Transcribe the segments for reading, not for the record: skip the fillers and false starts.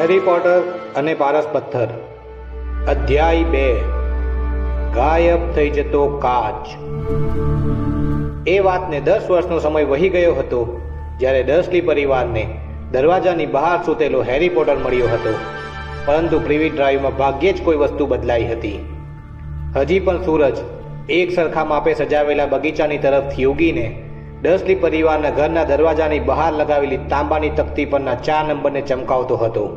Harry Potter અને પારસ પથ્થર અધ્યાય 2 ગાયબ થઈ જતો કાચ। એ વાતને 10 વર્ષનો સમય વહી ગયો હતો જ્યારે ડર્સલી પરિવારને દરવાજાની બહાર સૂતેલો હેરી પોટર મળ્યો હતો, પરંતુ પ્રિવી ડ્રાઈવમાં ભાગ્યે જ કોઈ વસ્તુ બદલાઈ હતી। હજી પણ સૂરજ એક સરખા માપે સજાવેલા બગીચાની તરફથી ઉગીને ડર્સલી પરિવારના ઘરના દરવાજાની બહાર લગાવેલી તાંબાની તકતી પરના 4 નંબરને ચમકાવતો હતો।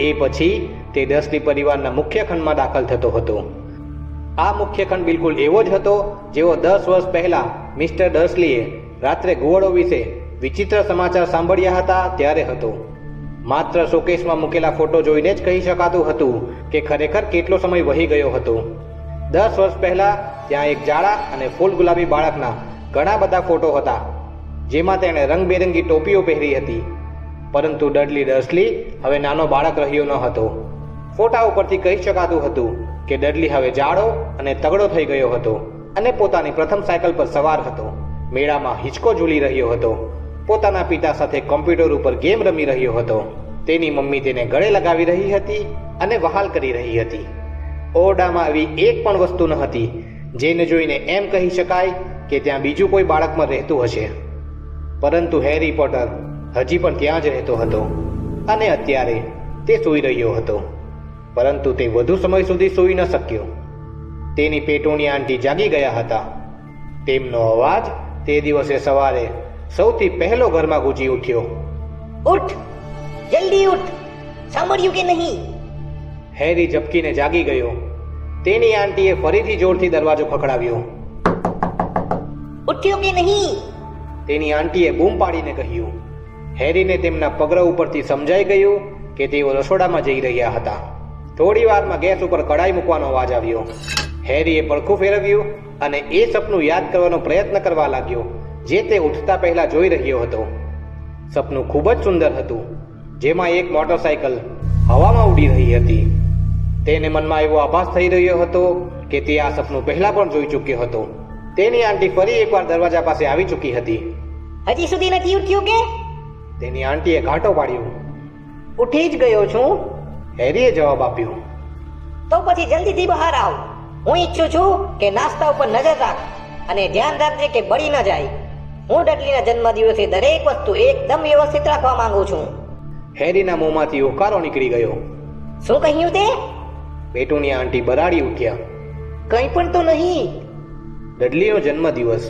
એ પછી તે ડર્સલી પરિવારના મુખ્ય ખંડમાં દાખલ થતો હતો। આ મુખ્ય ખંડ બિલકુલ એવો જ હતો જેવો 10 વર્ષ પહેલા મિસ્ટર ડર્સલીએ રાત્રે ઘુવડો વિશે વિચિત્ર સમાચાર સાંભળ્યા હતા ત્યારે હતો। માત્ર શોકેસમાં મૂકેલા ફોટો જોઈને જ કહી શકાતું હતું કે ખરેખર કેટલો સમય વહી ગયો હતો। 10 વર્ષ પહેલા ત્યાં એક જાડા અને ફૂલ ગુલાબી બાળકના ઘણા બધા ફોટો હતા, જેમાં તેણે રંગબેરંગી ટોપીઓ પહેરી હતી, પરંતુ ડડલી ડર્સલી હવે નાનો બાળક રહ્યો ન હતો। ફોટા ઉપરથી કહી શકાતું હતું કે ડડલી હવે જાડો અને તગડો થઈ ગયો હતો અને પોતાની પ્રથમ સાયકલ પર સવાર હતો, મેળામાં હિંચકો ઝૂલી રહ્યો હતો, પોતાના પિતા સાથે કોમ્પ્યુટર ઉપર ગેમ રમી રહ્યો હતો, તેની મમ્મી તેને ગળે લગાવી રહી હતી અને વહાલ કરી રહી હતી। ઓરડામાં આવી એક પણ વસ્તુ ન હતી જેને જોઈને એમ કહી શકાય કે ત્યાં બીજું કોઈ બાળકમાં રહેતું હશે, પરંતુ હેરી પોટર હજી પણ ત્યાં જ રહેતો હતો અને અત્યારે તે સૂઈ રહ્યો હતો, પરંતુ તે વધુ સમય સુધી સૂઈ ન શક્યો। તેની પેટોની આંટી જાગી ગયા હતા। તેમનો અવાજ તે દિવસે સવારે સૌથી પહેલો ઘરમાં ગૂંજી ઉઠ્યો। ઉઠ, જલ્દી ઉઠ, સાંભળ્યું કે નહીં? હેરી ઝબકીને જાગી ગયો। તેની આંટીએ ફરીથી જોરથી દરવાજો ખખડાવ્યો। ઉઠ્યો કે નહીં? તેની આંટીએ બૂમ પાડીને કહ્યું। હેરીને તેમના પગર ઉપરથી સમજાઈ ગયું કે તેઓ રસોડામાં જઈ રહ્યા હતા। થોડી વારમાં ગેસ ઉપર કડાઈ મૂકવાનો અવાજ આવ્યો। હેરીએ પડખું ફેરવ્યું અને એ સપનું યાદ કરવાનો પ્રયત્ન કરવા લાગ્યો જે તે ઉઠતા પહેલા જોઈ રહ્યો હતો। સપનું ખૂબ જ સુંદર હતું, જેમાં એક મોટરસાયકલ હવામાં ઉડી રહી હતી। તેને મનમાં એવો આભાસ થઈ રહ્યો હતો કે તે આ સપનું પહેલા પણ જોઈ ચૂક્યો હતો। તેની આંટી ફરી એકવાર દરવાજા પાસે આવી ચૂકી હતી। હજી સુધી નથી ઉઠ્યો કે? તેની આંટીએ ઘાંટો પાડ્યો। ઉઠી જ ગયો છું। હેરીએ જવાબ આપ્યો। તો પછી જલ્દીથી બહાર આવ। હું ઈચ્છું છું કે નાસ્તા ઉપર નજર રાખ અને ધ્યાન રાખજે કે બળી ન જાય। હું ડડલીના જન્મદિવસે દરેક વસ્તુ એકદમ વ્યવસ્થિત રાખવા માંગુ છું। હેરીના મોંમાંથી ઉકારો નીકળી ગયો। શું કહ્યું તે? પેટુનિયા આંટી બરાડી ઉઠ્યા। કંઈ પણ તો નહીં। ડડલીનો જન્મદિવસ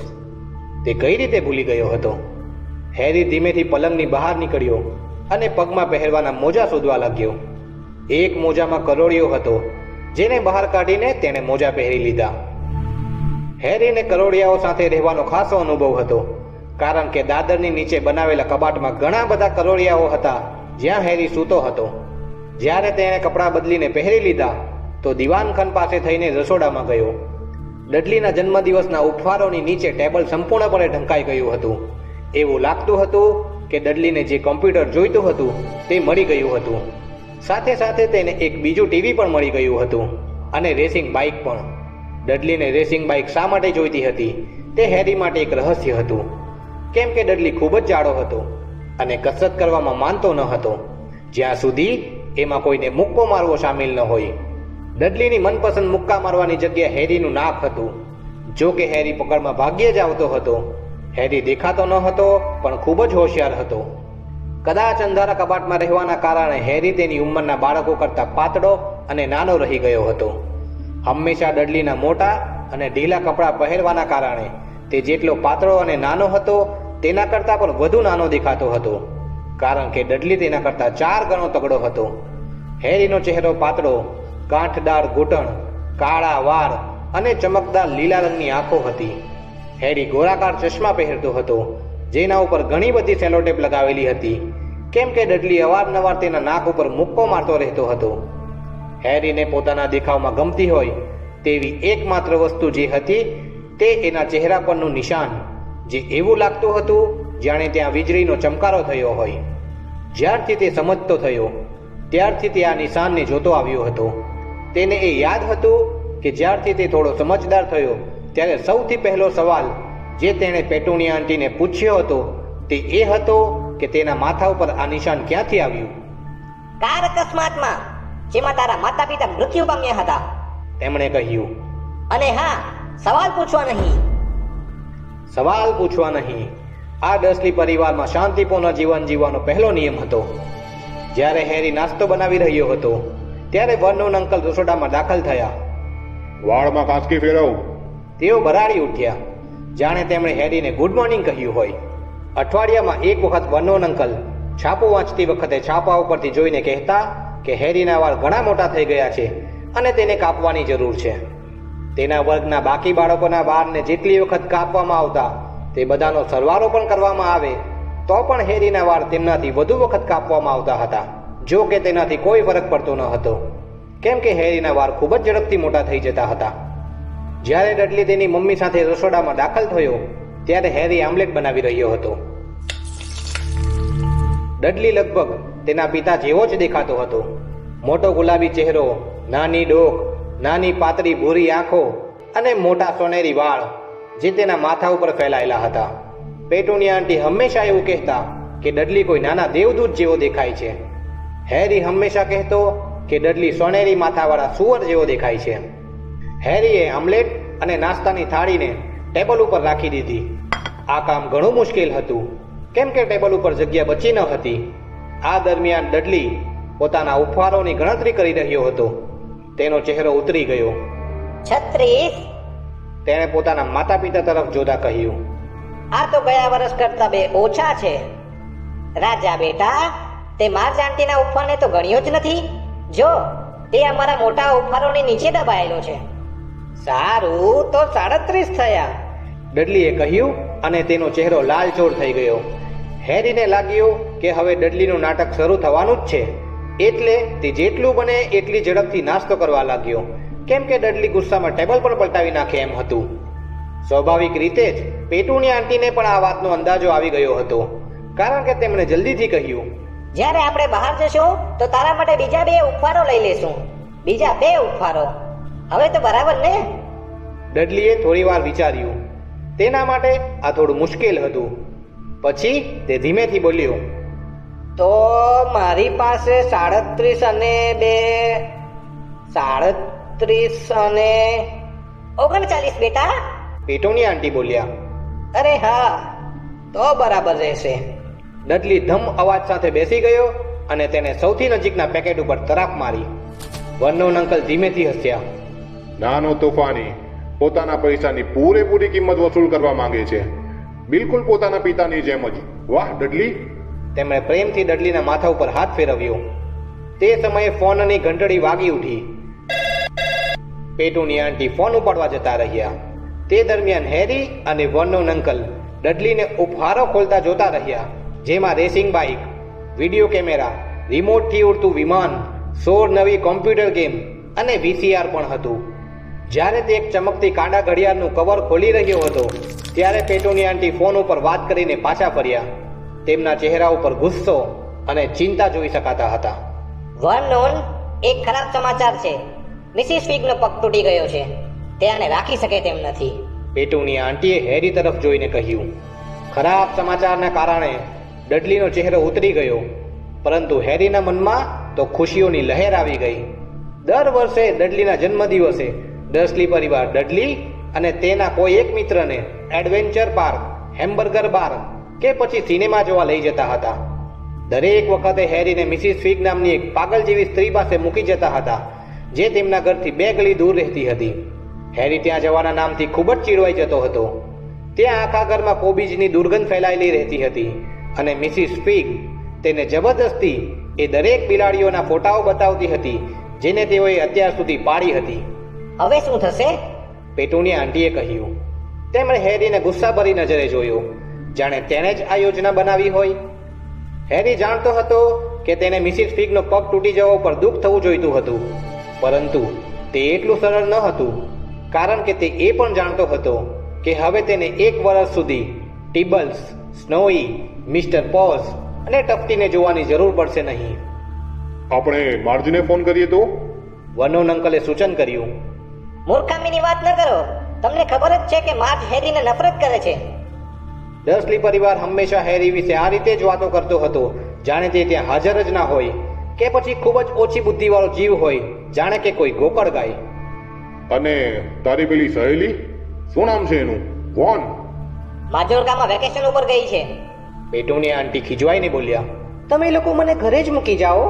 તે કઈ રીતે ભૂલી ગયો હતો? હેરી ધીમેથી પલંગની બહાર નીકળ્યો અને પગમાં પહેરવાના મોજા શોધવા લાગ્યો। એક મોજામાં કરોળિયો હતો, જેને બહાર કાઢીને તેણે મોજા પહેરી લીધા। હેરીને કરોળિયાઓ સાથે રહેવાનો ખાસો અનુભવ હતો, કારણ કે દાદરની નીચે બનાવેલા કબાટમાં ઘણા બધા કરોળિયાઓ હતા જ્યાં હેરી સૂતો હતો। જ્યારે તેણે કપડાં બદલીને પહેરી લીધા તો દિવાનખંડ પાસે થઈને રસોડામાં ગયો। ડડલીના જન્મદિવસના ઉપહારોની નીચે ટેબલ સંપૂર્ણપણે ઢંકાઈ ગયું હતું। એવું લાગતું હતું કે ડડલીને જે કોમ્પ્યુટર જોઈતું હતું તે મળી ગયું હતું, સાથે સાથે તેને એક બીજું ટીવી પણ મળી ગયું હતું અને રેસિંગ બાઇક પણ। ડડલીને રેસિંગ બાઇક શા માટે જોઈતી હતી તે હેરી માટે એક રહસ્ય હતું, કેમ કે ડડલી ખૂબ જ જાડો હતો અને કસરત કરવામાં માનતો ન હતો જ્યાં સુધી એમાં કોઈને મુક્કો મારવો સામેલ ન હોય। ડડલીની મનપસંદ મુક્કા મારવાની જગ્યા હેરીનું નાક હતું। જો કે હેરી પકડમાં ભાગ્યે જ આવતો હતો। હેરી દેખાતો ન હતો પણ ખૂબ જ હોશિયાર હતો। કદાચ અંધારા કબાટમાં રહેવાના કારણે હેરી તેની ઉંમરના બાળકો કરતાં પાતળો અને નાનો રહી ગયો હતો। હંમેશા ડડલીના મોટા અને ઢીલા કપડાં પહેરવાના કારણે તે જેટલો પાતળો અને નાનો હતો તેના કરતાં પણ વધુ નાનો દેખાતો હતો, કારણ કે ડડલી તેના કરતાં 4 ગણો તગડો હતો। હેરીનો ચહેરો પાતળો, ગાંઠદાર ઘૂંટણ, કાળા વાળ અને ચમકદાર લીલા રંગની આંખો હતી। હેરી ગોળાકાર ચશ્મા પહેરતો હતો, જેના ઉપર ઘણી બધી સેલોટેપ લગાવેલી હતી, કેમ કે ડડલી અવારનવાર તેના નાક ઉપર મુક્કો મારતો રહેતો હતો। હેરીને પોતાના દેખાવમાં ગમતી હોય તેવી એકમાત્ર વસ્તુ જે હતી તે એના ચહેરા પરનું નિશાન, જે એવું લાગતું હતું જાણે ત્યાં વીજળીનો ચમકારો થયો હોય। જ્યારથી તે સમજતો થયો ત્યારથી તે આ નિશાનને જોતો આવ્યો હતો। તેને એ યાદ હતું કે જ્યારથી તે થોડો સમજદાર થયો ત્યારે સૌથી પહેલો સવાલ જે તેણે પેટુનિયા આંટીને પૂછ્યો હતો તે એ હતો કે તેના માથા ઉપર આ નિશાન ક્યાંથી આવ્યું। કાર અકસ્માતમાં જેમાં તારા માતા પિતા મૃત્યુ પામ્યા હતા. તેમણે કહ્યું. અને હા, સવાલ પૂછવા નહીં. સવાલ પૂછવા નહીં આ ડર્સલી પરિવારમાં શાંતિપૂર્ણ જીવન જીવવાનો પહેલો નિયમ હતો. જ્યારે હેરી નાસ્તો બનાવી રહ્યો હતો ત્યારે વર્નોન અંકલ રસોડામાં દાખલ થયા. વાળમાં કાંસકી ફેરવ. તેઓ ભરાડી ઉઠ્યા, જાણે તેમણે હેરીને ગુડ મોર્નિંગ કહ્યું હોય. અઠવાડિયામાં એક વખત વર્નોન અંકલ છાપું વાંચતી વખતે છાપા ઉપરથી જોઈને કહેતા કે હેરીના વાળ ઘણા મોટા થઈ ગયા છે અને તેને કાપવાની જરૂર છે. તેના વર્ગના બાકી બાળકોના વાળને જેટલી વખત કાપવામાં આવતા તે બધાનો સરવાળો પણ કરવામાં આવે તો પણ હેરીના વાળ તેમનાથી વધુ વખત કાપવામાં આવતા હતા. જો કે તેનાથી કોઈ ફરક પડતો ન હતો, કેમ કે હેરીના વાળ ખૂબ જ ઝડપથી મોટા થઈ જતા હતા. જ્યારે ડડલી તેની મમ્મી સાથે રસોડામાં દાખલ થયો ત્યારે હેરી આમલેટ બનાવી રહ્યો હતો. ડડલી લગભગ તેના પિતા જેવો જ દેખાતો હતો. મોટો ગુલાબી ચહેરો, નાની ડોક, નાની પાતળી ભૂરી આંખો અને મોટા સોનેરી વાળ જે તેના માથા ઉપર ફેલાયેલા હતા. પેટુનિયા આંટી હંમેશા એવું કહેતા કે ડડલી કોઈ નાના દેવદૂત જેવો દેખાય છે. હેરી હંમેશા કહેતો કે ડડલી સોનેરી માથાવાળા સુવર જેવો દેખાય છે. હેરીએ આમલેટ અને નાસ્તાની થાળીને ટેબલ ઉપર રાખી દીધી. આ કામ ઘણું મુશ્કેલ હતું, કેમ કે ટેબલ ઉપર જગ્યા બચી ન હતી. આ દરમિયાન ડડલી પોતાના ઉપહારોની ગણતરી કરી રહ્યો હતો. તેનો ચહેરો ઉતરી ગયો. 36. તેણે પોતાના માતા પિતા તરફ જોતા કહ્યું. આ તો ગયા વર્ષ કરતા 2 ઓછા છે. રાજા બેટા, તે માર્જ આંટીના ઉપહારને તો ગણ્યો જ નથી. જો, તે અમારા મોટા ઉપહારોની નીચે દબાયેલો છે. સારું, તો 37 થયા. ડડલીએ કહ્યું અને તેનો ચહેરો લાલચોળ થઈ ગયો. હેરીને લાગ્યું કે હવે ડડલીનું નાટક શરૂ થવાનું જ છે, એટલે તે જેટલું બને એટલી ઝડપથી નાસ્તો કરવા લાગ્યો, કેમ કે ડડલી ગુસ્સામાં ટેબલ પર પલટાવી નાખે એમ હતું. સ્વાભાવિક રીતે જ પેટુનિયા આંટીને પણ આ વાતનો અંદાજો આવી ગયો હતો, કારણ કે તેમણે જલ્દીથી કહ્યું. જ્યારે આપણે બહાર જશું તો તારા માટે બીજા 2 ઉપહારો લઈ લેશું. બીજા 2 ઉપહારો. હવે તો બરાબર ને? ડડલીએ થોડી વાર વિચાર્યું. તેના માટે આ થોડું મુશ્કેલ હતું. પછી તે ધીમેથી બોલ્યો. તો મારી પાસે 37 અને 2 37 અને 39 બેટા. પેટુનિયા આંટી બોલ્યા. અરે હા, તો બરાબર રહેશે. ડડલી ધમ અવાજ સાથે બેસી ગયો અને તેને સૌથી નજીકના પેકેટ ઉપર તરાપ મારી. વર્નોન અંકલ ધીમેથી હસ્યા. નાનો તોફાની પોતાના પૈસાની પૂરેપૂરી કિંમત વસૂલ કરવા માંગે છે, બિલકુલ પોતાના પિતાની જેમ જ. વાહ ડડલી. તેમણે પ્રેમથી ડડલીના માથા ઉપર હાથ ફેરવ્યો. તે સમયે ફોનની ઘંટડી વાગી ઉઠી. પેટુનિયા આંટી ફોન ઉપાડવા જતા રહ્યા. તે દરમિયાન હેરી અને વર્નોન અંકલ ડડલીને ઉપહારો ખોલતા જોતા રહ્યા, જેમાં રેસિંગ બાઇક, વિડીયો કેમેરા, રિમોટથી ઉડતું વિમાન, 16 નવી કોમ્પ્યુટર ગેમ અને VCR પણ હતું. જ્યારે તે એક ચમકતી કાંડા ઘડિયાળનું કવર ખોલી રહ્યો હતો ત્યારે પેટુનિયા આંટી ફોન ઉપર વાત કરીને પાછા ફર્યા. તેમના ચહેરા ઉપર ગુસ્સો અને ચિંતા જોઈ શકાતા હતા. વર્નોન, એક ખરાબ સમાચાર છે. મિસિસ ફિગનો પગ તૂટી ગયો છે. તે આને રાખી શકે તેમ નથી. પેટુનિયા આંટીએ હેરી તરફ જોઈને કહ્યું. ખરાબ સમાચારના કારણે ડડલીનો ચહેરો ઉતરી ગયો, પરંતુ હેરીના મનમાં તો ખુશીઓની લહેર આવી ગઈ. દર વર્ષે ડડલીના જન્મદિવસે ડર્સલી પરિવાર ડડલી અને તેના કોઈ એક મિત્રને એડવેન્ચર પાર્ક, હેમ્બર્ગર બાર કે પછી સિનેમા જોવા લઈ જતા હતા. દરેક વખતે હેરીને મિસિસ ફિગ નામની એક પાગલ જેવી સ્ત્રી પાસે મૂકી જતા હતા, જે તેમના ઘરથી 2 ગલી દૂર રહેતી હતી. હેરી ત્યાં જવાના નામથી ખૂબ જ ચીડવાઈ જતો હતો. ત્યાં આખા ઘરમાં કોબીજની દુર્ગંધ ફેલાયેલી રહેતી હતી અને મિસિસ ફિગ તેને જબરદસ્તી એ દરેક બિલાડીઓના ફોટાઓ બતાવતી હતી જેને તેઓએ અત્યાર સુધી પાળી હતી. હવે શું થશે? પેટુનિયા આંટીએ કહ્યું. તેમણે હેરીને ગુસ્સાભરી નજરે જોયો, જાણે તેણે જ આ યોજના બનાવી હોય. હેરી જાણતો હતો કે તેને મિસિસ ફિગનો પગ તૂટી જવા ઉપર દુઃખ થવું જોઈતું હતું, પરંતુ તે એટલું સરળ ન હતું, કારણ કે તે એ પણ જાણતો હતો કે હવે તેને 1 વર્ષ સુધી ટીબલ્સ, સ્નોઈ, મિસ્ટર પોઝ અને ટફટીને જોવાની જરૂર પડશે નહીં. આપણે માર્જને ફોન કરીએ તો? વર્નોન અંકલે સૂચન કર્યું. મૂર્ખામીની વાત ન કરો. તમને ખબર જ છે કે માર્જ હેરીને નફરત કરે છે. ડર્સલી પરિવાર હંમેશા હેરી વિશે આ રીતે જ વાતો કરતો હતો, જાણે તે ત્યાં હાજર જ ના હોય. કે પછી ખૂબ જ ઓછી બુદ્ધિવાળો જીવ હોય, જાણે કે કોઈ ગોકળ ગાય. અને તારી પેલી સહેલી, શું નામ છે એનું? વોન? માજોરકામાં વેકેશન ઉપર ગઈ છે. પેટુનિયા આંટી ખીજવાઈને બોલ્યા, તમે લોકો મને ઘરે જ મૂકી જાઓ.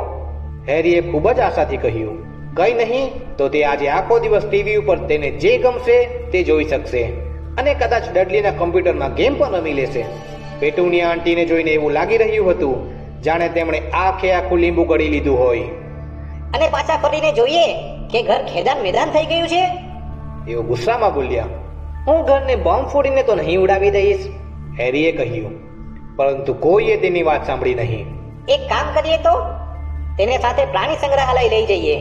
હેરીએ ખૂબ જ આશાથી કહ્યું, કઈ નહીં તો તે આજે આખો દિવસ ટીવી ઉપર તેને જે ગમશે તે જોઈ શકશે અને કદાચ ડડલીના કમ્પ્યુટરમાં ગેમ પણ રમી લેશે. પેટુનિયા આંટીને જોઈને એવું લાગી રહ્યું હતું જાણે તેમણે આખે આખું લીંબુ ગળી લીધું હોય. અને પાછા ફરીને જોઈએ કે ઘર ખેદાન મેદાન થઈ ગયું છે. તેઓ ગુસ્સામાં બોલ્યા, હું ઘરને બોમ્બ ફોડીને તો નહીં ઉડાવી દઈશ, હેરીએ કહ્યું. પરંતુ કોઈએ તેની વાત સાંભળી નહીં. એક કામ કરીએ તો તેને સાથે પ્રાણી સંગ્રહાલય લઈ જઈએ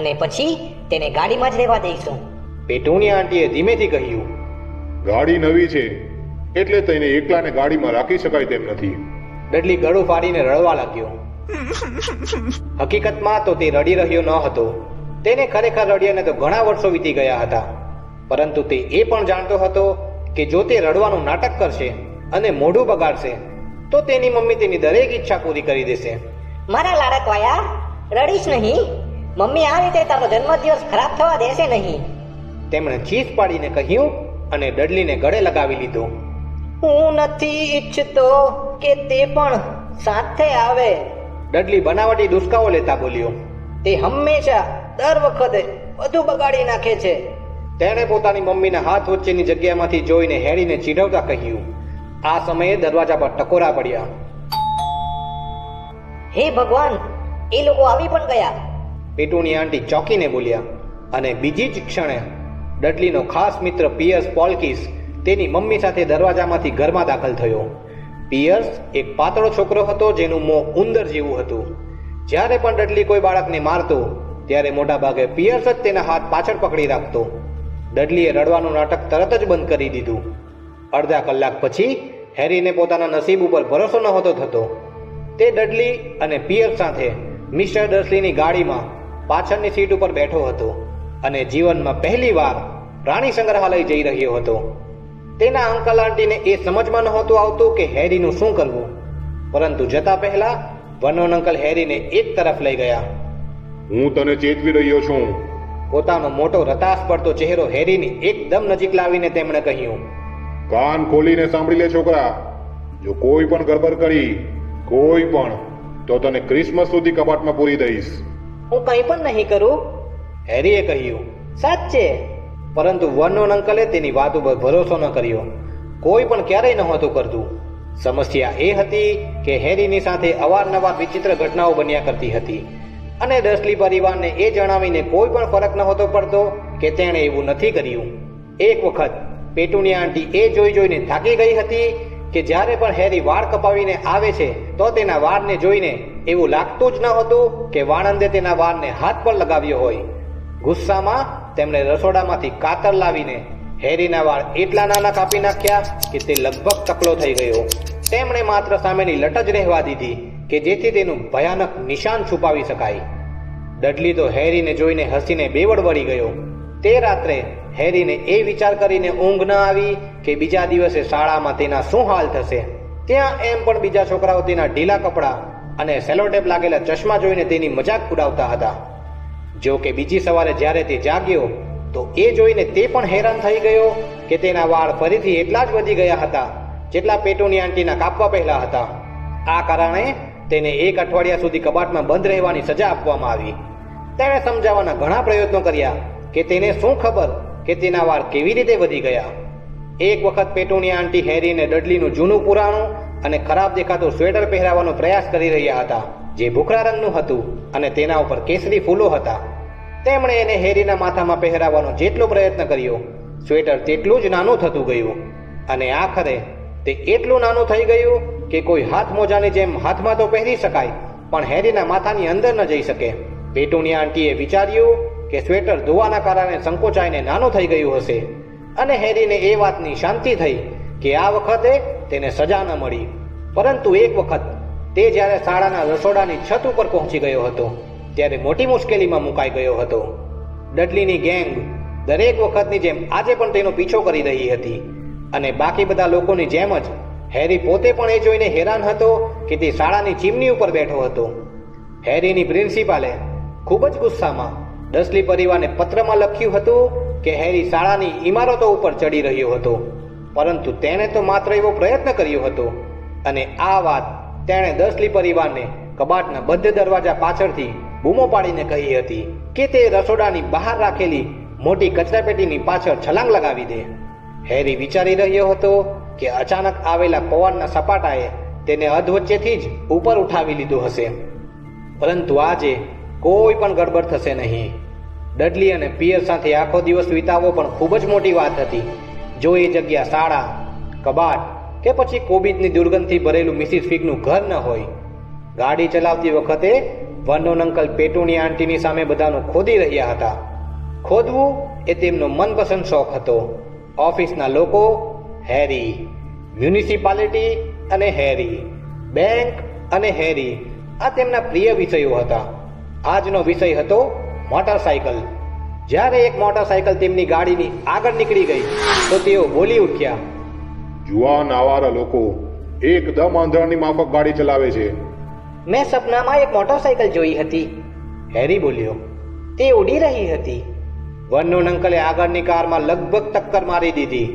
અને પછી તેને ગાડીમાં જ રહેવા દઈશું. પેટુનિયા આંટીએ ધીમેથી કહ્યું, ગાડી નવી છે એટલે તેને એકલાને ગાડીમાં રાખી શકાય તેમ નથી. ડડલી ગળું ફાડીને રડવા લાગ્યો. હકીકતમાં તો તે રડી રહ્યો ન હતો. તેને ખરેખર રડ્યાને તો ઘણા વર્ષો વીતી ગયા હતા. પરંતુ તે એ પણ જાણતો હતો કે જો તે રડવાનું નાટક કરશે અને મોઢું બગાડશે તો તેની મમ્મી તેની દરેક ઈચ્છા પૂરી કરી દેશે. મારા લાડકવાયા, રડીશ નહીં. મમ્મી આ રીતે તારો જન્મદિવસ ખરાબ થવા દેશે નહીં. તેમણે ચીસ પાડીને કહ્યું અને ડડલીને ગળે લગાવી લીધો. હું નથી ઈચ્છતો કે તે પણ સાથે આવે, ડડલી બનાવટી દુષ્કાઓ લેતા બોલ્યો. તે હંમેશા દર વખતે બધું બગાડી નાખે છે. તેણે પોતાની મમ્મીના હાથ વચ્ચેની જગ્યામાંથી જોઈને હેરીને ચીડવતા કહ્યું. આ સમયે દરવાજા પર ટકોરા પડ્યા. હે ભગવાન, એ લોકો આવી પણ ગયા. પેટુનિયા આંટી ચોંકીને બોલ્યા અને બીજી જ ક્ષણે ડડલીનો ખાસ મિત્ર પિયર્સ પોલ્કીસ તેની મમ્મી સાથે દરવાજામાંથી ઘરમાં દાખલ થયો. પિયર્સ એક પાતળો છોકરો હતો જેનું મોં ઉંદર જેવું હતું. જ્યારે પણ ડડલી કોઈ બાળકને મારતો ત્યારે મોટાભાગે પિયર્સ જ તેના હાથ પાછળ પકડી રાખતો. ડડલીએ રડવાનું નાટક તરત જ બંધ કરી દીધું. અડધા કલાક પછી હેરીને પોતાના નસીબ ઉપર ભરોસો નહોતો થતો. તે ડડલી અને પિયર્સ સાથે મિસ્ટર ડર્સલીની ગાડીમાં પાછળની સીટ ઉપર બેઠો હતો અને જીવનમાં પહેલી વાર પ્રાણી સંગ્રહાલય જઈ રહ્યો હતો. તેના અંકલ આંટીને એ સમજમાં નહોતું આવતું કે હેરીનું શું કરવું. પરંતુ જતા પહેલા વર્નોન અંકલ હેરીને એક તરફ લઈ ગયા. હું તને ચેતવી રહ્યો છું. પોતાનો મોટો રતાશ પડતો ચહેરો હેરીની એકદમ નજીક લાવીને તેમણે કહ્યું, કાન ખોલીને સાંભળી લે છોકરા. જો કોઈ પણ ગડબડ કરી, કોઈ પણ, તો તને ક્રિસમસ સુધી કબાટમાં પૂરી દઈશ. હું કંઈ પણ નહીં કરું, હેરીએ કહ્યું. સાચે? પરંતુ વર્નોન અંકલે તેની વાત ઉપર ભરોસો ન કર્યો. કોઈ પણ ક્યારેય નહોતું કરતું. સમસ્યા એ હતી કે હેરીની સાથે અવારનવાર વિચિત્ર ઘટનાઓ બન્યા કરતી હતી અને ડર્સલી પરિવારને એ જણાવીને કોઈ પણ ફરક નહોતો પડતો કે તેણે એવું નથી કર્યું. એક વખત પેટુનિયા આંટી એ જોઈને થાકી ગઈ હતી કે જ્યારે પણ હેરી વાળ કપાવીને આવે છે તો તેના વાળને જોઈને એવું લાગતું જ ન હતું કે વાણંદે તેના વાળને હાથ પર લગાવ્યો હોય. ગુસ્સામાં તેમણે રસોડામાંથી કાતર લાવીને હેરીના વાળ એટલા નાના કાપી નાખ્યા કે તે લગભગ ટકલો થઈ ગયો. તેમણે માત્ર સામેની લટ જ રહેવા દીધી કે જેથી તેનું ભયાનક નિશાન છુપાવી શકાય. ડડલી તો હેરીને જોઈને હસીને બેવડ વળી ગયો. તે રાત્રે હેરીને એ વિચાર કરીને ઊંઘ ન આવી કે બીજા દિવસે શાળામાં તેના શું હાલ થશે. ત્યાં એમ પણ બીજા છોકરાઓ તેના ઢીલા કપડાં અને સેલોટેપ લાગેલા ચશ્મા જોઈને તેની મજાક ઉડાવતા હતા. જો કે બીજી સવારે જ્યારે તે જાગ્યો તો એ જોઈને તે પણ હેરાન થઈ ગયો કે તેના વાળ ફરીથી એટલા જ વધી ગયા હતા જેટલા પેટુનિયા આંટીના કાપવા પહેલા હતા. આ કારણે તેને એક અઠવાડિયા સુધી કબાટમાં બંધ રહેવાની સજા આપવામાં આવી. તેણે સમજાવવાના ઘણા પ્રયત્નો કર્યા કે તેને શું ખબર કે તેના વાળ કેવી રીતે વધી ગયા. એક વખત પેટુનિયા આંટી હેરીને ડડલીનું જૂનું પુરાણું અને ખરાબ દેખાતું સ્વેટર પહેરાવવાનો પ્રયાસ કરી રહ્યા હતા જે ભૂખરા રંગનું હતું અને તેના ઉપર કેસરી ફૂલો હતા. તેમણે એને હેરીના માથામાં પહેરાવવાનો જેટલો પ્રયત્ન કર્યો સ્વેટર તેટલું જ નાનું થતું ગયું અને આખરે તે એટલું નાનું થઈ ગયું કે કોઈ હાથ મોજાની જેમ હાથમાં તો પહેરી શકાય પણ હેરીના માથાની અંદર ન જઈ શકે. પેટુનિયા આંટીએ વિચાર્યું કે સ્વેટર ધોવાના કારણે સંકોચાઈને નાનું થઈ ગયું હશે અને હેરીને એ વાતની શાંતિ થઈ કે આ વખતે તેને સજા ન મળી. પરંતુ એક વખત તે જ્યારે શાળાના રસોડાની છત ઉપર પહોંચી ગયો હતો ત્યારે મોટી મુશ્કેલીમાં મુકાઈ ગયો હતો. ડડલીની ગેંગ દરેક વખતની જેમ આજે પણ તેનો પીછો કરી રહી હતી અને બાકી બધા લોકોની જેમ જ હેરી પોતે પણ એ જોઈને હેરાન હતો કે તે શાળાની ચીમની ઉપર બેઠો હતો. હેરીની પ્રિન્સિપાલે ખૂબ જ ગુસ્સામાં ડસલી પરિવારને પત્રમાં લખ્યું હતું કે હેરી શાળાની ઇમારતો ઉપર ચડી રહ્યો હતો, પરંતુ તેણે તો માત્ર એવો પ્રયત્ન કર્યો હતો. અને આ વાત તેણે ડસલી પરિવારને કબાટના બંધ દરવાજા પાછળથી બૂમો પાડીને કહી હતી કે તે રસોડાની બહાર રાખેલી મોટી કચરાપેટીની પાછળ છલાંગ લગાવી દે. હેરી વિચારી રહ્યો હતો કે અચાનક આવેલા પવનના સપાટાએ તેને અધવચ્ચેથી જ ઉપર ઉઠાવી લીધો હશે, પરંતુ આજે કોઈ પણ ગડબડ થશે નહીં. ડડલી અને પિયર સાથે આખો દિવસ વિતાવવો પણ ખૂબ જ મોટી વાત હતી. જો એ જગ્યા શાળા, કબાટ કે પછી કોબીજની દુર્ગંધથી ભરેલું મિસિસ ફિગનું ઘર ન હોય. ગાડી ચલાવતી વખતે વર્નોન અંકલ પેટુનિયા આંટીની સામે બધાનું ખોદી રહ્યા હતા. ખોદવું એ તેમનો મનપસંદ શોખ હતો. ઓફિસના લોકો હેરી, મ્યુનિસિપાલિટી અને હેરી, બેંક અને હેરી, આ તેમના પ્રિય વિષયો હતા. આજનો વિષય હતો મોટરસાયકલ. જ્યારે એક મોટરસાયકલ તેમની ગાડીની આગળ નીકળી ગઈ તો તેઓ બોલી ઉઠ્યા, જુવાન આવારા લોકો એકદમ આંધળની માફક ગાડી ચલાવે છે. મેં સપનામાં એક મોટરસાયકલ જોઈ હતી. હેરી બોલ્યો. તે ઉડી રહી હતી. વર્નોન અંકલે આગળની કારમાં લગભગ ટક્કર મારી દીધી.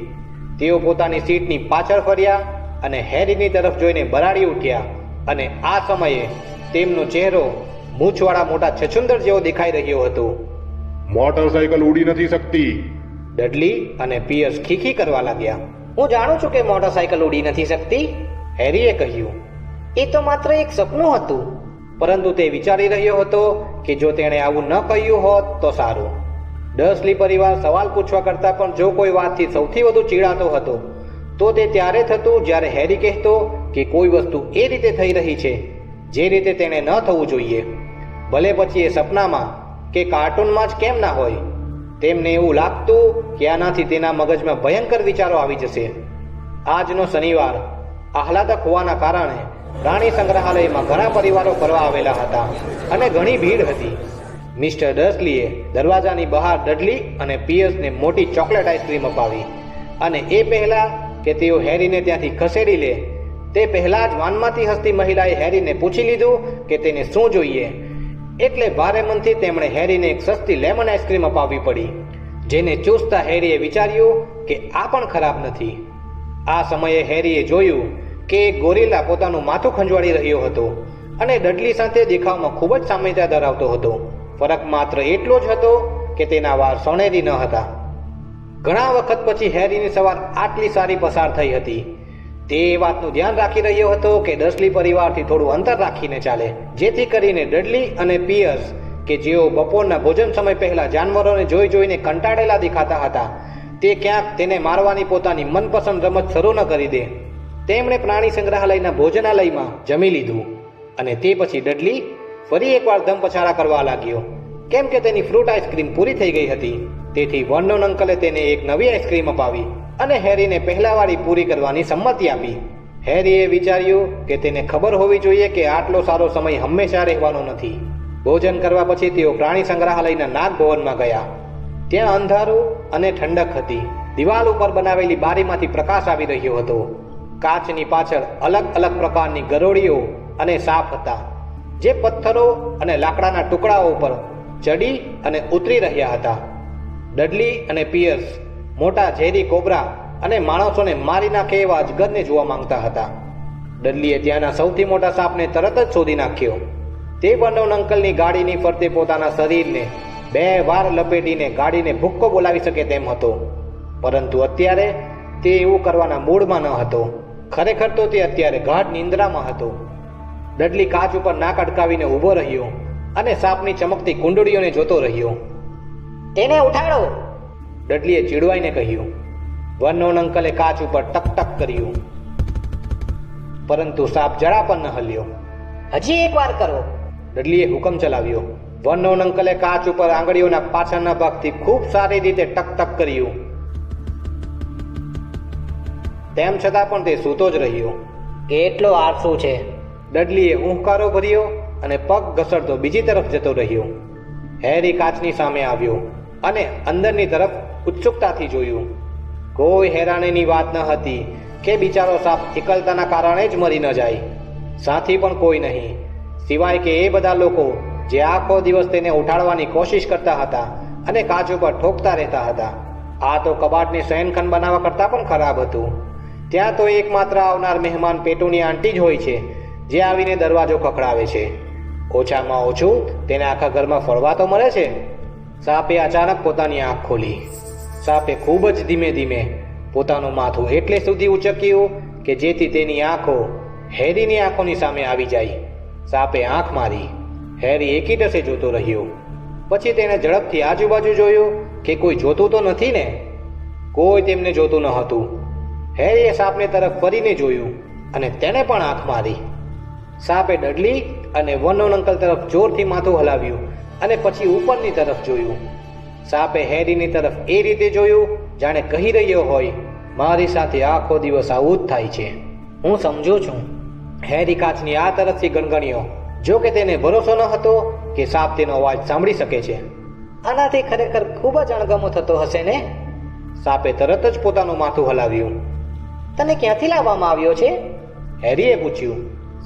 તેઓ પોતાની સીટની પાછળ ફર્યા અને હેરીની તરફ જોઈને બરાડી ઉઠ્યા. અને આ સમયે તેમનો ચહેરો મૂછવાળા મોટા છછુંદર જેવો દેખાઈ રહ્યો હતો. મોટરસાયકલ ઉડી નથી શકતી. ડડલી અને પિયર્સ ખીખી કરવા લાગ્યા. હું જાણું છું કે મોટરસાયકલ ઉડી નથી શકતી, હેરીએ કહ્યું. એ તો માત્ર એક સપનું હતું. પરંતુ તે વિચારી રહ્યો હતો કે જો તેણે આવું ન કહ્યું હોત તો સારું. ડસલી પરિવાર સવાલ પૂછવા કરતાં પણ જો કોઈ વાતથી સૌથી વધુ ચીડાતો હતો તો તે ત્યારે થતું જ્યારે હેરી કહેતો કે કોઈ વસ્તુ એ રીતે થઈ રહી છે જે રીતે તેણે ન થવું જોઈએ, ભલે પછી એ સપનામાં કે કાર્ટૂનમાં જ કેમ ના હોય. તેમને એવું લાગતું કે આનાથી તેના મગજમાં ભયંકર વિચારો આવી જશે. આજનો શનિવાર આહલાદક હોવાના કારણે પ્રાણી સંગ્રહાલયમાં ઘણા પરિવારો ફરવા આવેલા હતા અને ઘણી ભીડ હતી. મિસ્ટર ડસલીએ દરવાજાની બહાર ડડલી અને પિયર્સને મોટી ચોકલેટ આઈસ્ક્રીમ અપાવી અને એ પહેલા કે તેઓ હેરીને ત્યાંથી ખસેડી લે તે પહેલા જ વાનમાંથી હસતી મહિલાએ હેરીને પૂછી લીધું કે તેને શું જોઈએ. એટલે ભારે મનથી તેમણે હેરીને એક સસ્તી લેમન આઈસ્ક્રીમ અપાવવી પડી, જેને ચૂસતા હેરીએ વિચાર્યું કે આ પણ ખરાબ નથી. આ સમયે હેરીએ જોયું કે એક ગોરીલા પોતાનું માથું ખંજવાળી રહ્યો હતો અને ડડલી સાથે દેખાવમાં ખૂબ જ સામ્યતા ધરાવતો હતો. ફરક માત્ર એટલો જ હતો કે તેના વાળ સોનેરી ન હતા. ઘણા વખત પછી હેરીની સવાર આટલી સારી પસાર થઈ હતી. તે એ વાતનું ધ્યાન રાખી રહ્યો હતો કે ડસલી પરિવારથી થોડું અંતર રાખીને ચાલે, જેથી કરીને ડડલી અને પિયર્સ કે જેઓ બપોરના ભોજન સમય પહેલા જાનવરોને જોઈ જોઈને કંટાળેલા દેખાતા હતા તે ક્યાંક તેને મારવાની પોતાની મનપસંદ રમત શરૂ ન કરી દે. તેમણે પ્રાણી સંગ્રહાલયના ભોજનાલયમાં જમી લીધું અને તે પછી ડડલી ફરી એકવાર ધમપછાડા કરવા લાગ્યો, કેમ કે તેની ફ્રૂટ આઈસ્ક્રીમ પૂરી થઈ ગઈ હતી. તેથી વર્નોન અંકલે તેને એક નવી આઈસ્ક્રીમ અપાવી અને હેરીને પહેલાવાળી પૂરી કરવાની સંમતિ આપી. હેરીએ વિચાર્યું કે તેને ખબર હોવી જોઈએ કે આટલો સારો સમય હંમેશા રહેવાનો નથી. ભોજન કરવા પછી તેઓ પ્રાણી સંગ્રહાલયના નાગભવનમાં ગયા. ત્યાં અંધારું અને ઠંડક હતી. દિવાલ ઉપર બનાવેલી બારીમાંથી પ્રકાશ આવી રહ્યો હતો. કાચની પાછળ અલગ અલગ પ્રકારની ગરોળીઓ અને સાપ હતા જે પથ્થરો અને લાકડાના ટુકડાઓ ઉપર ચડી અને ઉતરી રહ્યા હતા. ડડલી અને પિયર્સ મોટા ઝેરી કોબરા અને માણસોને મારી નાખે એવા અજગરને જોવા માંગતા હતા. ડડલીએ ત્યાંના સૌથી મોટા સાપને તરત જ શોધી નાખ્યો. તે વર્નોન અંકલની ગાડીની ફરતે પોતાના શરીરને 2 વાર લપેટીને ગાડીને ભૂક્કો બોલાવી શકે તેમ હતો, પરંતુ અત્યારે તે એવું કરવાના મૂડમાં ન હતો. ખરેખર તો તે અત્યારે ગાઢ નિંદ્રામાં હતો. ડડલી કાચ ઉપર નાક અટકાવીને ઊભો રહ્યો અને સાપની ચમકતી કુંડળીઓને જોતો રહ્યો. તેને ઉઠાડો, ડડલીએ ચીડવાઈને કહ્યું. વર્નોન અંકલે કાચ ઉપર ટક ટક કર્યું, પરંતુ સાપ જરા પણ ન હલ્યો. હજી એક વાર કરો, ડડલીએ હુકમ ચલાવ્યો. વર્નોન અંકલે કાચ ઉપર આંગળીઓના પાછળના ભાગથી ખૂબ સારી રીતે ટક ટક કર્યું. તેમ છતાં પણ તે સૂતો જ રહ્યો. કેટલો આળસુ છે, ડડલીએ ઊંહકારો ભર્યો અને પગ ઘસડતો બીજી તરફ જતો રહ્યો. હેરી કાચની સામે આવ્યો અને અંદરની તરફ ઉત્સુકતાથી જોયું. કોઈ હેરાનીની વાત ન હતી કે બિચારો સાપ એકલતાના કારણે જ મરી ન જાય. સાથી પણ કોઈ નહીં. સિવાય કે એ બધા લોકો જે આખો દિવસ તેને ઉઠાડવાની કોશિશ કરતા હતા અને કાચ ઉપર ઠોકતા રહેતા હતા. આ તો કબાટને શયનખંડ બનાવવા કરતાં પણ ખરાબ હતું. ત્યાં તો એકમાત્ર આવનાર મહેમાન પેટુની આંટી જ હોય છે, જે આવીને દરવાજો ખખડાવે છે. ઓછામાં ઓછું તેને આખા ઘરમાં ફરવા તો મળે છે. સાપે અચાનક પોતાની આંખ ખોલી. સાપે ખૂબ જ ધીમે ધીમે પોતાનું માથું એટલે સુધી ઉચક્યું કે જેથી તેની આંખો હેરીની આંખોની સામે આવી જાય. સાપે આંખ મારી. હેરી એકીટસે જોતો રહ્યો. પછી તેણે ઝડપથી આજુબાજુ જોયું કે કોઈ જોતું તો નથી ને. કોઈ તેમને જોતું ન હતું. હેરીએ સાપને તરફ ફરીને જોયું અને તેણે પણ આંખ મારી. સાપે ડડલી અને વનોન અંકલ તરફ જોરથી માથું હલાવ્યું અને પછી ઉપરની તરફ જોયું. સાપે હેરીની તરફ એ રીતે જોયું જાણે કહી રહ્યો હોય, મારી સાથે આખો દિવસ આવું જ થાય છે. હું સમજુ છું. હેરી કાચની આ તરફથી ગણગણ્યો. જો કે તેને ભરોસો ન હતો કે સાપ તેનો અવાજ સાંભળી શકે છે. આનાથી ખરેખર ખૂબ જ અણગમો થતો હશે ને? સાપે તરત જ પોતાનું માથું હલાવ્યું. તને ક્યાંથી લાવવામાં આવ્યો છે? હેરીએ પૂછ્યું.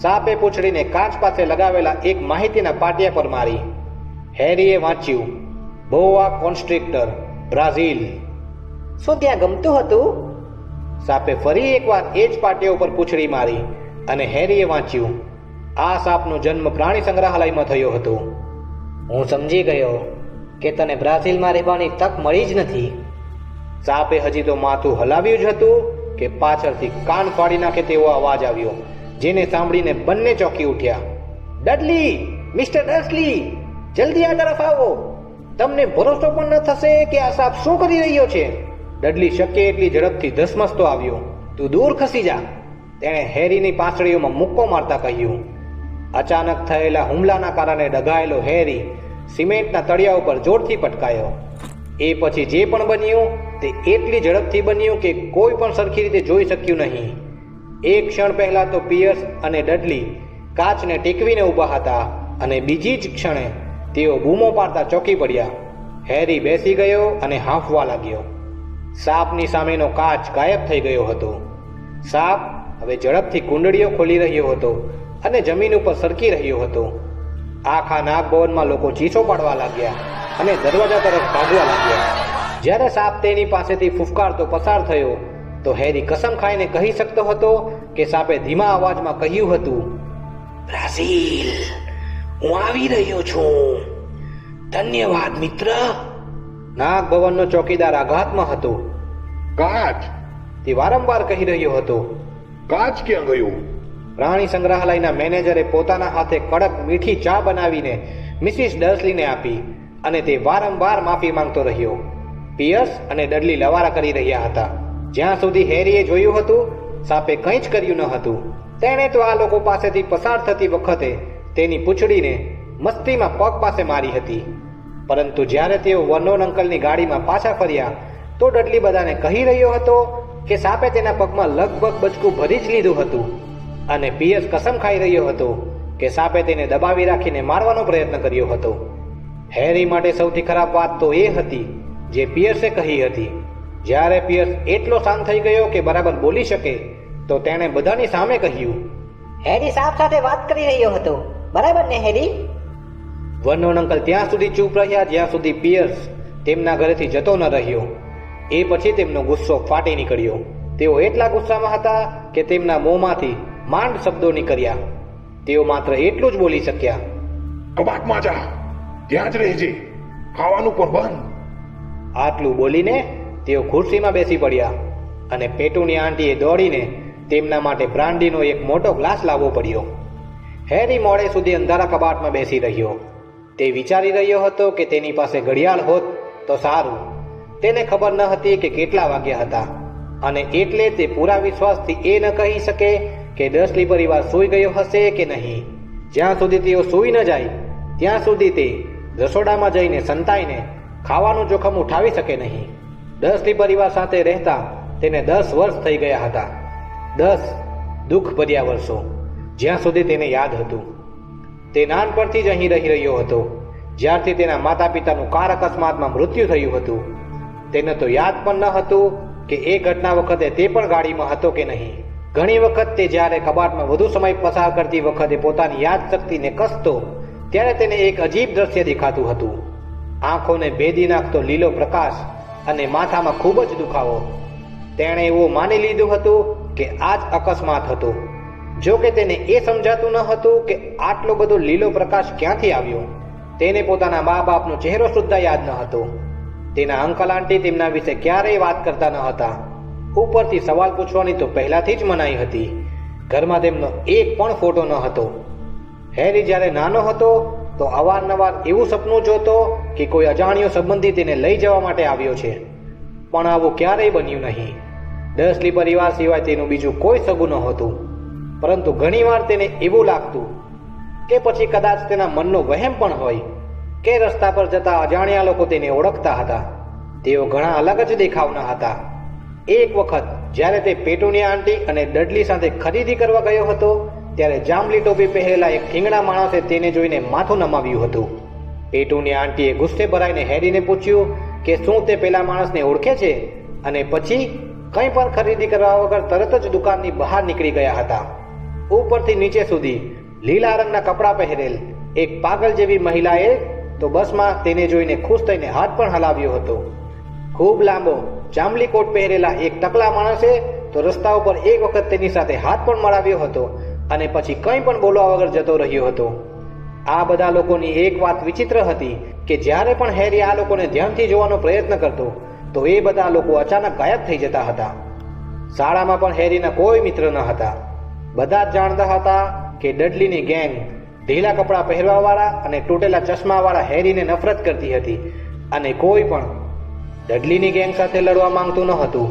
સાપે પૂંછડીને કાચ પાસે લગાવેલા એક માહિતીના પાટિયા પર મારી. હેરીએ વાંચ્યું, બોઆ કોન્સ્ટ્રિક્ટર, બ્રાઝિલ. શું ત્યાં ગમતું હતું? સાપે ફરી એકવાર એ જ પાટિયા ઉપર પૂંછડી મારી અને હેરીએ વાંચ્યું, આ સાપનો જન્મ પ્રાણી સંગ્રહાલયમાં થયો હતો. હું સમજી ગયો કે તને બ્રાઝિલમાં રહેવાની તક મળી જ નથી. સાપે હજી તો માથું હલાવ્યું જ હતું કે પાછળથી કાન ફાડી નાખે તેવો અવાજ આવ્યો, જેને સાંભળીને બંને ચોંકી ઉઠ્યા. ડડલી! મિસ્ટર ડર્સલી! જલ્દી આ તરફ આવો. તમને ભરોસો પણ ન થશે કે આ સાપ શું કરી રહ્યો છે. ડડલી શક્ય એટલી ઝડપથી ધસમસતો આવ્યો. તું દૂર ખસી જા, તેણે હેરીની પાંસળીઓમાં મુક્કો મારતા કહ્યું. અચાનક થયેલા હુમલાના કારણે ડઘાયેલો હેરી સિમેન્ટના તળિયા ઉપર જોરથી પટકાયો. એ પછી જે પણ બન્યું તે એટલી ઝડપથી બન્યું કે કોઈ પણ સરખી રીતે જોઈ શક્યું નહીં. એક ક્ષણ પહેલા તો પિયર્સ અને ડડલી કાચને ટેકવીને ઊભા હતા અને બીજી જ ક્ષણે તેઓ બૂમો પાડતા ચોંકી પડ્યા. હેરી બેસી ગયો અને હાંફવા લાગ્યો. સાપની સામેનો કાચ ગાયબ થઈ ગયો હતો. સાપ હવે ઝડપથી કુંડળીઓ ખોલી રહ્યો હતો અને જમીન ઉપર સરકી રહ્યો હતો. આખા નાગભવનમાં લોકો ચીસો પાડવા લાગ્યા અને દરવાજા તરફ ભાગવા લાગ્યા. જ્યારે સાપ તેની પાસેથી ફૂફકારતો પસાર થયો તો હેરી કસમ ખાઈને કહી શકતો હતો કે સાપે ધીમા અવાજમાં કહ્યું હતું, બ્રાઝિલ, હું આવી રહ્યો છું. ધન્યવાદ મિત્ર. નાગભવનનો ચોકીદાર આઘાતમાં હતો. કાચ! તે વારંવાર કહી રહ્યો હતો. કાચ ક્યાં ગયું? પ્રાણી સંગ્રહાલયના મેનેજરે પોતાના હાથે કડક મીઠી ચા બનાવીને મિસિસ ડર્સલીને આપી અને તે વારંવાર માફી માંગતો રહ્યો. પિયર્સ અને ડડલી લવારા કરી રહ્યા હતા. જ્યાં સુધી હેરીએ જોયું હતું, સાપે કંઈ જ કર્યું ન હતું. તેણે તો આ લોકો પાસેથી પસાર થતી વખતે તેની પૂંછડીને મસ્તીમાં પગ પાસે મારી હતી. પરંતુ જ્યારે તેઓ વર્નોન અંકલની ગાડીમાં પાછા ફર્યા તો ડડલી બધાને કહી રહ્યો હતો કે સાપે તેના પગમાં લગભગ બચકું ભરી જ લીધું હતું અને પિયર્સ કસમ ખાઈ રહ્યો હતો કે સાપે તેને દબાવી રાખીને મારવાનો પ્રયત્ન કર્યો હતો. હેરી માટે સૌથી ખરાબ વાત તો એ હતી જે પિયર્સે કહી હતી. જ્યારે પિયર્સ એટલો શાંત થઈ ગયો કે બરાબર બોલી શકે તો તેણે બધાની સામે કહ્યું, હેરી સાપ સાથે વાત કરી રહ્યો હતો, બરાબર ને હેરી? વર્નોન અંકલ ત્યાં સુધી ચૂપ રહ્યા જ્યાં સુધી પિયર્સ તેમના ઘરેથી જતો ન રહ્યો. એ પછી તેમનો ગુસ્સો ફાટી નીકળ્યો. તેઓ એટલા ગુસ્સામાં હતા કે તેમના મોંમાંથી માંડ શબ્દો નીકળ્યા. તેઓ માત્ર એટલું જ બોલી શક્યા, કબાટમાં જા, ત્યાં જ રહેજે, ખાવાનું પણ બંધ. આટલું બોલીને તેઓ ખુરશીમાં બેસી પડ્યા અને પેટુની આંટીએ દોડીને તેમના માટે બ્રાન્ડીનો એક મોટો ગ્લાસ લાવવો પડ્યો. હેરી મોડે સુધી અંધારા કબાટમાં બેસી રહ્યો. તે વિચારી રહ્યો હતો કે તેની પાસે ઘડિયાળ હોત તો સારું. તેને ખબર ન હતી કે કેટલા વાગ્યા હતા અને એટલે તે પૂરા વિશ્વાસથી એ ન કહી શકે કે ડર્સલી પરિવાર સૂઈ ગયો હશે કે નહીં. જ્યાં સુધી તેઓ સૂઈ ન જાય ત્યાં સુધી તે રસોડામાં જઈને સંતાઈને ખાવાનું જોખમ ઉઠાવી શકે નહીં. ડર્સલી પરિવાર સાથે રહેતા તેને 10 વર્ષ થઈ ગયા હતા. 10 દુઃખ ભર્યા વર્ષો, જ્યાં સુધી તેને યાદ હતું. તે નાનપણથી જ અહીં રહી રહ્યો હતો. જ્યારથી તેના માતા પિતાનું કાર અકસ્માતમાં મૃત્યુ થયું હતું તેને તો યાદ પણ ન હતું કે એ ઘટના વખતે તે પણ ગાડીમાં હતો કે નહીં. ઘણી વખત તે જ્યારે કબાટમાં વધુ સમય પસાર કરતી વખતે પોતાની યાદશક્તિને કસતો ત્યારે તેને એક અજીબ દ્રશ્ય દેખાતું હતું. આંખોને ભેદી નાખતો લીલો પ્રકાશ અને માથામાં ખૂબ જ દુખાવો. તેણે એવું માની લીધું હતું કે આ જ અકસ્માત હતો. જો કે તેને એ સમજાતું ન હતું કે આટલો બધો લીલો પ્રકાશ ક્યાંથી આવ્યો. તેને પોતાના મા બાપનો ચહેરો સુદ્ધા યાદ ન હતો. તેના અંકલ આંટી તેમના વિશે ક્યારેય વાત કરતા ન હતા. ઉપરથી સવાલ પૂછવાની તો પહેલાથી જ મનાઈ હતી. ઘરમાં તેમનો એક પણ ફોટો ન હતો. હેરી જ્યારે નાનો હતો તો અવારનવાર એવું સપનું જોતો કે કોઈ અજાણ્યો સંબંધી તેને લઈ જવા માટે આવ્યો છે, પણ આવું ક્યારેય બન્યું નહીં. ડર્સલી પરિવાર સિવાય તેનું બીજું કોઈ સગું નહોતું. પરંતુ ઘણીવાર તેને એવું લાગતું કે પછી કદાચ તેના મનનો વહેમ પણ હોય કે રસ્તા પર જતા અજાણ્યા લોકો તેને ઓળખતા હતા. તેઓ ઘણા અલગ જ દેખાવના હતા. એક વખત જ્યારે તે પેટુનિયા આંટી અને ડડલી સાથે ખરીદી કરવા ગયો હતો ત્યારે જાંબલી ટોપી પહેરેલા એક ઠીંગણા માણસે તેને જોઈને માથું નમાવ્યું હતું. પેટુનિયા આંટીએ ગુસ્સે ભરાઈને હેરીને પૂછ્યું કે શું તે પેલા માણસને ઓળખે છે, અને પછી કંઈ પણ ખરીદી કરવા વગર તરત જ દુકાનની બહાર નીકળી ગયા હતા. ઉપરથી નીચે સુધી લીલા રંગના કપડાં પહેરેલ એક પાગલ જેવી મહિલાએ તો બસમાં તેને જોઈને ખુશ થઈને હાથ પણ હલાવ્યો હતો. ખૂબ લાંબો જાંબલી કોટ પહેરેલા એક ટકલા માણસે તો રસ્તા ઉપર એક વખત તેની સાથે હાથ પણ મળાવ્યો હતો અને પછી કંઈ પણ બોલવા વગર જતો રહ્યો હતો. આ બધા લોકોની એક વાત વિચિત્ર હતી કે જ્યારે પણ હેરી આ લોકોને ધ્યાનથી જોવાનો પ્રયત્ન કરતો તો એ બધા લોકો અચાનક ગાયબ થઈ જતા હતા. શાળામાં પણ હેરીના કોઈ મિત્ર ન હતા. બધા જ જાણતા હતા કે ડડલીની ગેંગ ઢીલા કપડાં પહેરવાવાળા અને તૂટેલા ચશ્માવાળા હેરીને નફરત કરતી હતી અને કોઈ પણ ડડલીની ગેંગ સાથે લડવા માંગતું ન હતું.